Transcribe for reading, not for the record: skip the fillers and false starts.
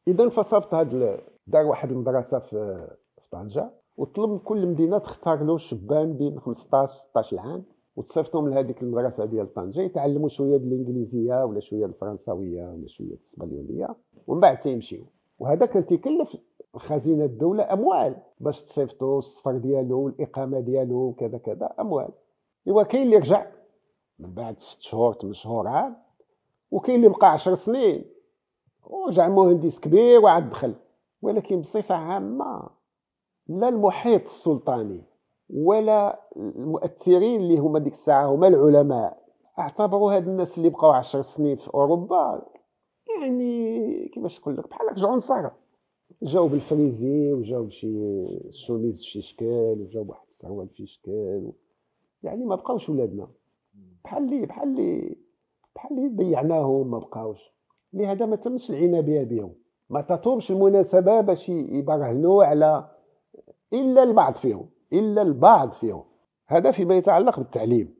اذا فصافت دار واحد المدرسه في طنجه، وطلب من كل مدينه تختار له شبان بين 15 16 عام، وتصيفطهم لهذيك المدرسه ديال طنجه يتعلموا شويه د الانجليزيه ولا شويه د الفرنساويه ولا شويه د الاسبانيوليه، ومن بعد تيمشيو. وهذا كان تيكلف خزينه الدوله اموال باش تصيفطوا السفر ديالو والاقامه ديالو كذا كذا اموال. ايوا كاين اللي رجع من بعد 6 شهور 8 شهور عام، وكاين اللي بقى 10 سنين ورجع مهندس كبير وعاد دخل. ولكن بصفة عامة لا المحيط السلطاني ولا المؤثرين اللي هما ديك الساعة هما العلماء اعتبروا هاد الناس اللي بقاو 10 سنين في أوروبا يعني كيفاش نقول لك بحال هكا عنصر. جاو بالفريزي وجاو بشي شوميز بشي شكل وجاو بواحد السروال بشي شكل، يعني ما بقاوش ولادنا. بحال اللي ضيعناهم ما بقاوش. لهذا ما تمش العناية بهم، ما تطوبش المناسبة باش يبرهنوا على إلا البعض فيهم، إلا البعض فيهم. هذا فيما يتعلق بالتعليم.